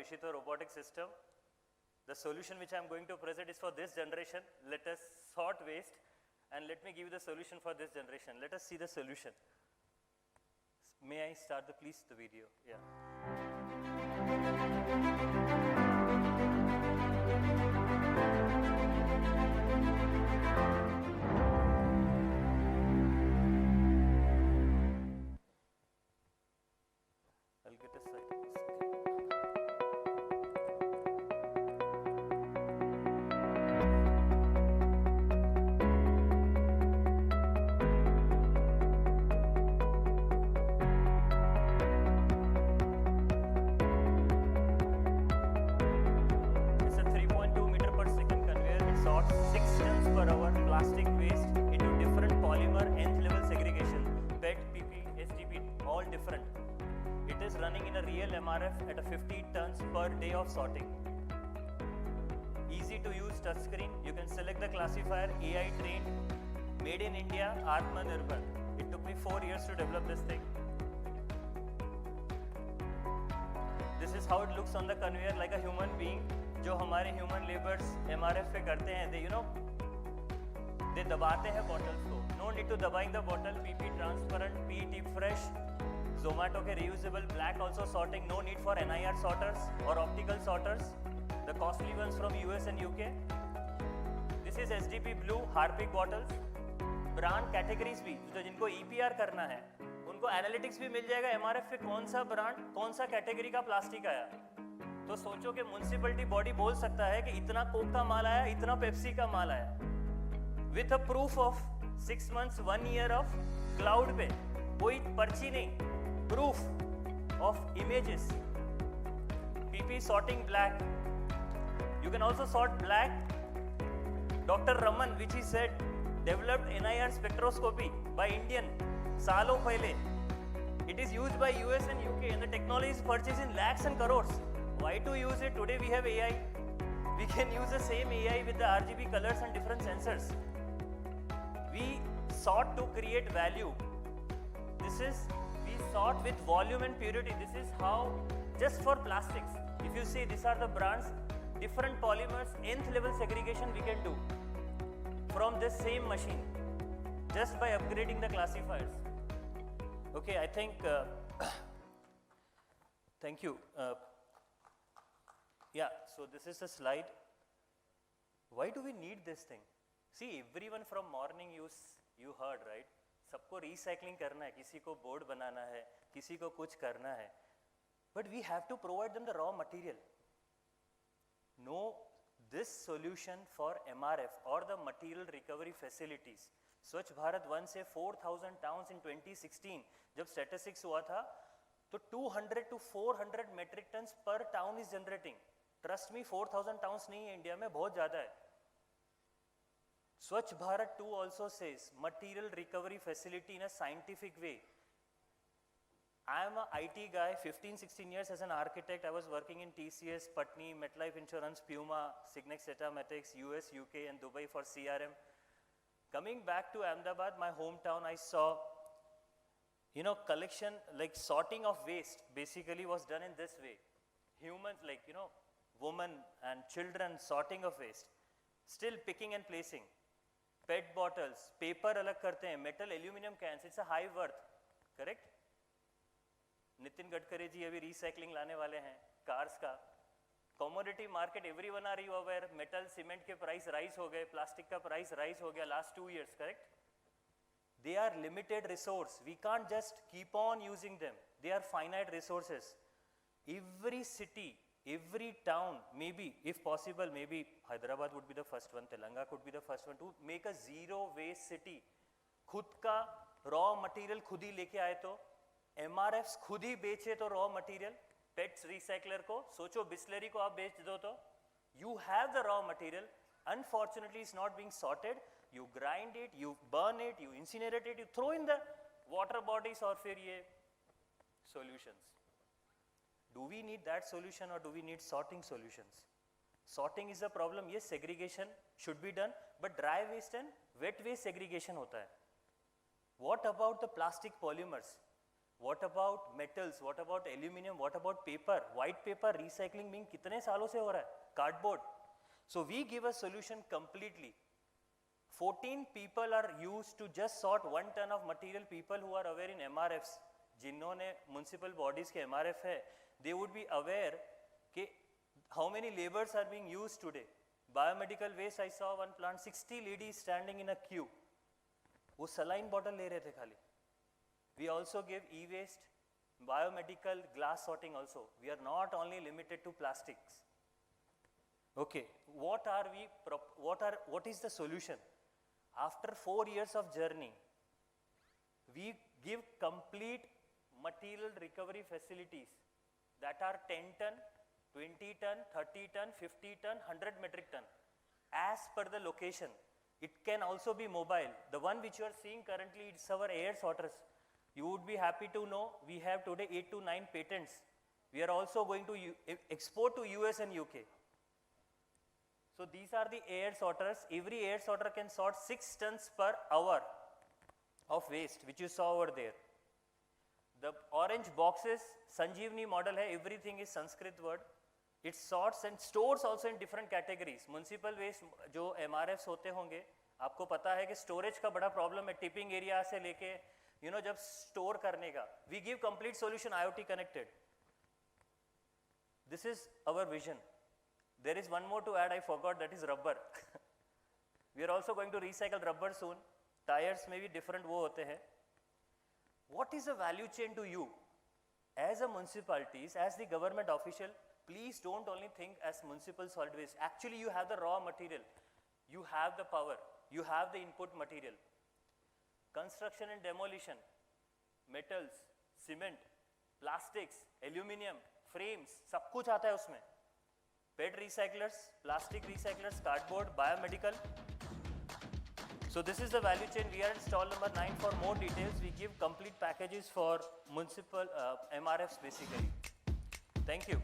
Vishito Robotic System. The solution which I am going to present is for this generation. Let us sort waste and let me give you the solution for this generation. Let us see the solution. May I start please the video? Yeah. I'll get a slide. It's a 3.2 meter per second conveyor. It sorts 6 tons per hour plastic waste into different polymer nth level segregation. PET, PP, SGP, all different. It is running in a real MRF at a 50 tons per day of sorting. Easy to use touchscreen. You can select the classifier, AI trained, made in India, Atmanirbhar. It took me 4 years to develop this thing. This is how it looks on the conveyor, like a human being. जो हमारे human laborers MRF पे करते हैं, they दबाते हैं bottles को. No need to दबाइंग the bottle. PP transparent, PET fresh. Zomato के reusable black also sorting. No need for NIR sorters or optical sorters. The costly ones from US and UK. This is SDP blue Harpic bottles. Brand categories भी जो जिनको EPR करना है उनको analytics भी मिल जाएगा MRF पे कौन सा ब्रांड कौन सा कैटेगरी का प्लास्टिक आया. तो सोचो कि म्युनिसिपैलिटी बॉडी बोल सकता है कि इतना कोक का माल आया, इतना पेप्सी का माल आया, with a proof of 6 months 1 year of cloud पे. कोई पर्ची नहीं, proof of images. PP sorting black. You can also sort black. Dr. Raman, which he said, developed NIR spectroscopy by Indian सालों पहले. It is used by US and UK and the technology is purchased in lakhs and crores. Why to use it? Today we have AI. We can use the same AI with the RGB colors and different sensors. We sought to create value. This is we sort with volume and purity. This is how, just for plastics, if you see these are the brands, different polymers, nth level segregation we can do from this same machine just by upgrading the classifiers. Okay, I think, thank you. Yeah, so this is a slide. Why do we need this thing? See, everyone from morning you heard, right? सबको recycling करना है, किसी को board बनाना है, किसी को कुछ करना है, but we have to provide them the raw material. No, this solution for MRF or the material recovery facilities. स्वच्छ भारत 1 से 4,000 towns in 2016 जब statistics हुआ था तो 200 to 400 metric tons per town is generating. Trust me, 4,000 towns नहीं है India में, बहुत ज़्यादा है. Swachh Bharat 2 also says material recovery facility in a scientific way. I am a IT guy, 15-16 years as an architect. I was working in TCS, Patni, MetLife Insurance, Puma, Signex Datamatics, US, UK and Dubai for CRM. Coming back to Ahmedabad, my hometown, I saw, collection, like sorting of waste basically was done in this way. Humans, like, women and children sorting of waste, still picking and placing. PET bottles, paper अलग करते हैं, metal, aluminum cans, it's a high worth, correct? Nitin Gadkari ji अभी recycling लाने वाले हैं, cars का. Commodity market, everyone are you aware? Metal, cement के price rise हो गए, plastic का price rise हो गया last 2 years, correct? They are limited resource. We can't just keep on using them. They are finite resources. Every city, every town, maybe, if possible, maybe Hyderabad would be the first one, Telangana could be the first one to make a zero waste city. खुद का raw material खुद ही लेके आए तो, MRFs खुद ही बेचे तो raw material, PETs recycler को, सोचो बिस्लरी को आप बेच दो तो, you have the raw material, unfortunately it's not being sorted, you grind it, you burn it, you incinerate it, you throw in the water bodies और फिर ये solutions. Do we need that solution or do we need sorting solutions? Sorting is a problem. Yes, segregation should be done, but dry waste and wet waste segregation होता है. What about the plastic polymers? What about metals? What about aluminum? What about paper? White paper recycling being कितने सालों से हो रहा है? Cardboard. So we give a solution completely. 14 people are used to just sort 1 ton of material. People who are aware in MRFs, जिन्होंने municipal bodies के MRF है, they would be aware कि how many laborers are being used today. Biomedical waste, I saw one plant, 60 ladies standing in a queue. वो saline bottle ले रहे थे खाली. We also give e-waste, biomedical glass sorting also. We are not only limited to plastics. Okay, what is the solution? After 4 years of journey, we give complete material recovery facilities that are 10 ton, 20 ton, 30 ton, 50 ton, 100 metric ton as per the location. It can also be mobile. The one which you are seeing currently, it's our air sorters. You would be happy to know we have today 8 to 9 patents. We are also going to export to US and UK. So these are the air sorters. Every air sorter can sort 6 tons per hour of waste, which you saw over there. The orange boxes, Sanjeevani model hai, everything is Sanskrit word. It sorts and stores also in different categories. Municipal waste जो MRFs होते होंगे, आपको पता है कि storage का बड़ा problem है, tipping area से लेके जब store करने का. We give complete solution IoT connected. This is our vision. There is one more to add, I forgot, that is rubber. We are also going to recycle rubber soon. Tires may be different, वो होते हैं. What is the value chain to you? As a municipalities, as the government official, please don't only think as municipal solid waste. Actually, you have the raw material. You have the power. You have the input material. Construction and demolition, metals, cement, plastics, aluminum, frames, सब कुछ आता है उसमें. PET recyclers, plastic recyclers, cardboard, biomedical. So this is the value chain. We are in stall number 9. For more details, we give complete packages for municipal MRFs basically. Thank you.